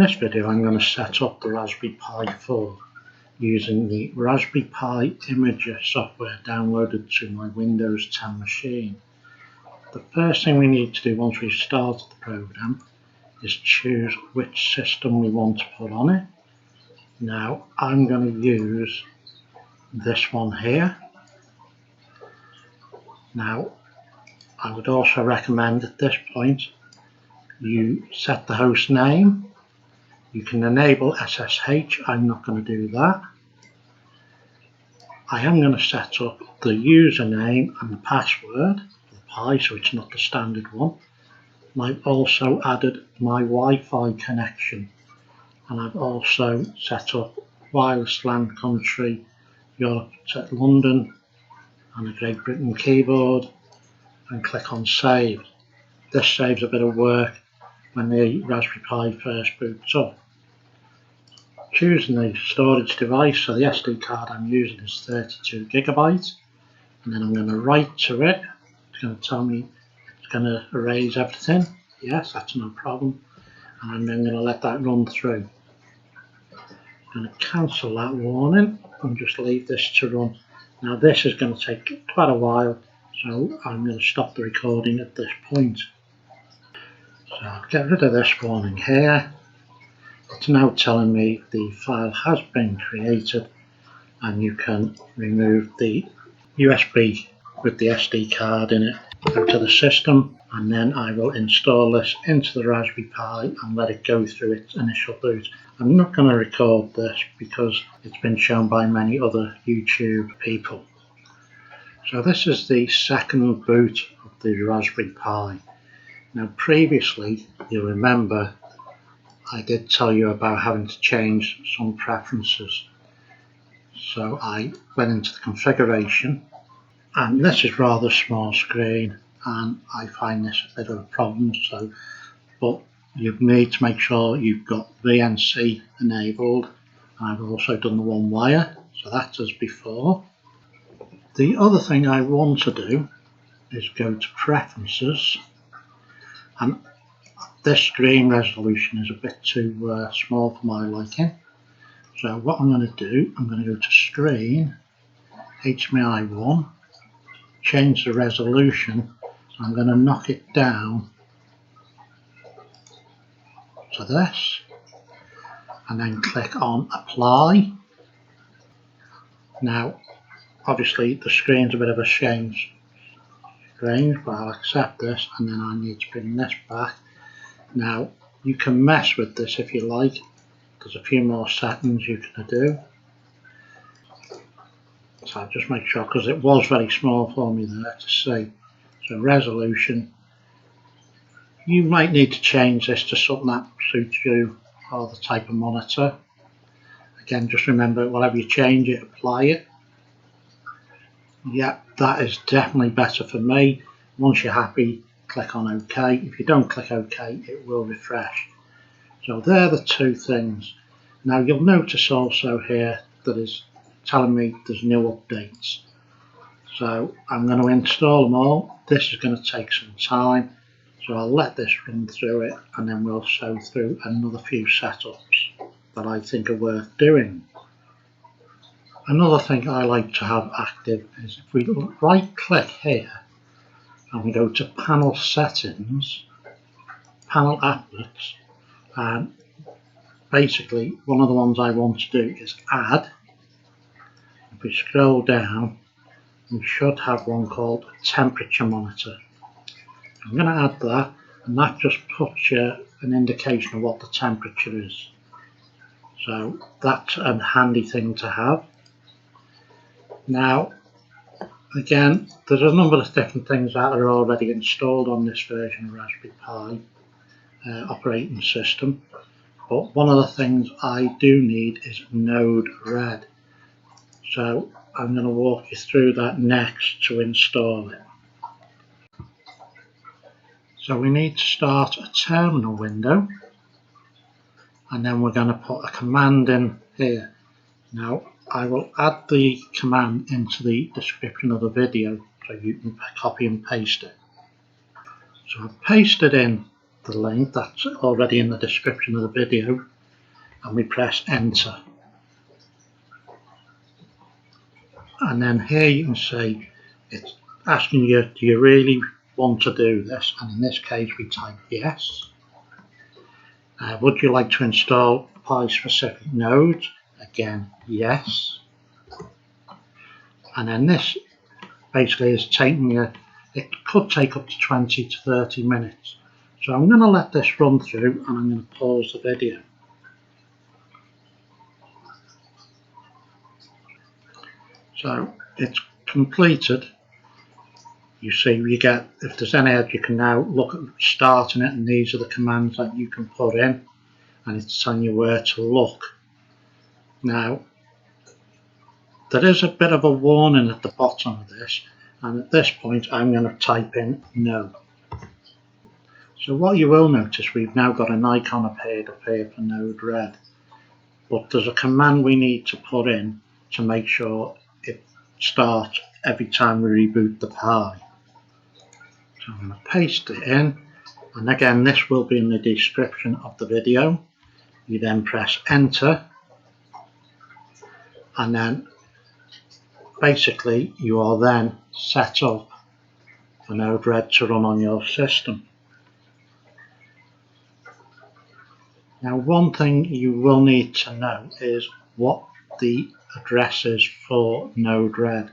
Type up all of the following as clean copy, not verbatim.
this video I'm going to set up the Raspberry Pi 4 using the Raspberry Pi Imager software downloaded to my Windows 10 machine. The first thing we need to do once we've started the program is choose which system we want to put on it. Now I'm going to use this one here. Now I would also recommend at this point you set the host name. You can enable SSH, I'm not going to do that. I am going to set up the username and the password for the Pi, so it's not the standard one. And I've also added my Wi-Fi connection, and I've also set up wireless LAN country, Europe set London, and a Great Britain keyboard, and click on save. This saves a bit of work when the Raspberry Pi first boots up. Choosing the storage device, so the SD card I'm using is 32 GB, and then I'm going to write to it. It's going to tell me it's going to erase everything. Yes, that's no problem, and I'm then going to let that run through. I'm going to cancel that warning and just leave this to run. Now this is going to take quite a while, so I'm going to stop the recording at this point. So I'll get rid of this warning here. It's now telling me the file has been created, and you can remove the USB with the SD card in it out of the system, and then I will install this into the Raspberry Pi and let it go through its initial boot. I'm not going to record this because it's been shown by many other YouTube people. So this is the second boot of the Raspberry Pi. Now previously, you'll remember I did tell you about having to change some preferences. So I went into the configuration, and this is rather small screen, and I find this a bit of a problem. But you need to make sure you've got VNC enabled. I've also done the one wire, so that's as before. The other thing I want to do is go to preferences, and this screen resolution is a bit too small for my liking. So what I'm going to do, I'm going to go to screen, HDMI 1, change the resolution. I'm going to knock it down to this, and then click on apply. Now obviously the screen's a bit of a strange, but I'll accept this, and then I need to bring this back. Now you can mess with this if you like. There's a few more settings you can do. So I'll just make sure, because it was very small for me there to see. So resolution, you might need to change this to something that suits you or the type of monitor. Again, just remember, whatever you change it, apply it. Yep, that is definitely better for me. Once you're happy, click on OK. If you don't click OK, it will refresh. So they're the two things. Now you'll notice also here that is telling me there's new updates. So I'm going to install them all. This is going to take some time, so I'll let this run through it, and then we'll show through another few setups that I think are worth doing. Another thing I like to have active is if we right click here and we go to panel settings, panel applets, and basically one of the ones I want to do is add. If we scroll down, we should have one called temperature monitor. I'm going to add that, and that just puts you an indication of what the temperature is. So that's a handy thing to have. Now again, there's a number of different things that are already installed on this version of Raspberry Pi operating system, but one of the things I do need is Node-RED. So I'm going to walk you through that next to install it. So we need to start a terminal window, and then we're going to put a command in here. Now I will add the command into the description of the video so you can copy and paste it. So I've pasted in the link that's already in the description of the video. and we press enter. And then here you can see it's asking you, do you really want to do this? And in this case we type yes. Would you like to install Pi specific nodes? Again, yes. And then this basically is taking you, it could take up to 20 to 30 minutes. So I'm going to let this run through and I'm going to pause the video. So it's completed. You see, you get, if there's any error, you can now look at starting it, and these are the commands that you can put in, and it's telling you where to look. Now, there is a bit of a warning at the bottom of this, and at this point I'm going to type in no. So what you will notice, we've now got an icon appeared up here for Node-RED, but there's a command we need to put in to make sure it starts every time we reboot the Pi. So I'm going to paste it in, and again this will be in the description of the video. You then press enter, and then basically you are then set up for Node-RED to run on your system. Now one thing you will need to know is what the address is for Node-RED.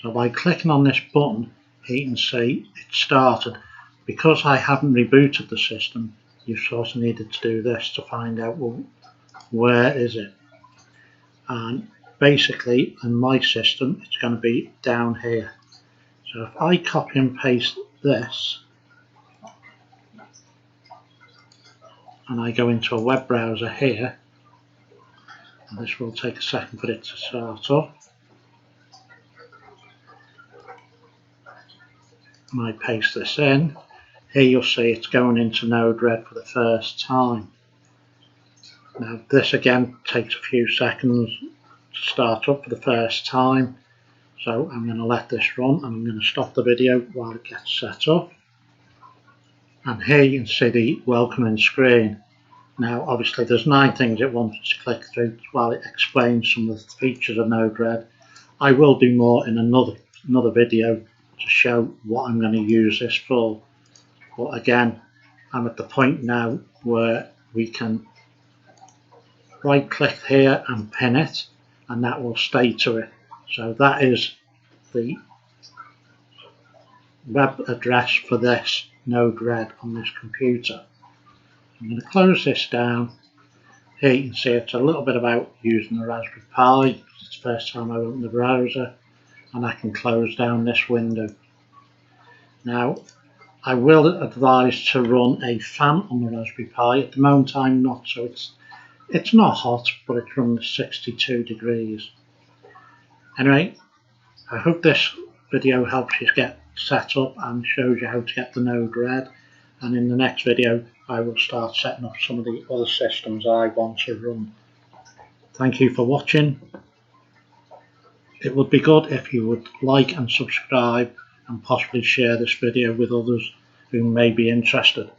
So by clicking on this button, you can see it started. Because I haven't rebooted the system, you sort of needed to do this to find out, well, where is it? And basically in my system it's going to be down here. So if I copy and paste this and I go into a web browser here, and this will take a second for it to start up, and I paste this in, here you'll see it's going into Node-RED for the first time. Now this again takes a few seconds to start up for the first time, so I'm going to let this run and I'm going to stop the video while it gets set up. And here you can see the welcoming screen. Now obviously there's 9 things it wants to click through while it explains some of the features of Node-RED. I will do more in another video to show what I'm going to use this for. But again, I'm at the point now where we can right click here and pin it, and that will stay to it. So that is the web address for this Node-RED on this computer. I'm going to close this down. Here you can see it's a little bit about using the Raspberry Pi. It's the first time I open the browser, and I can close down this window. Now I will advise to run a fan on the Raspberry Pi. At the moment I'm not, so it's not hot, but it's running 62 degrees. Anyway, I hope this video helps you get set up and shows you how to get the Node-RED, and in the next video I will start setting up some of the other systems I want to run. Thank you for watching. It would be good if you would like and subscribe and possibly share this video with others who may be interested.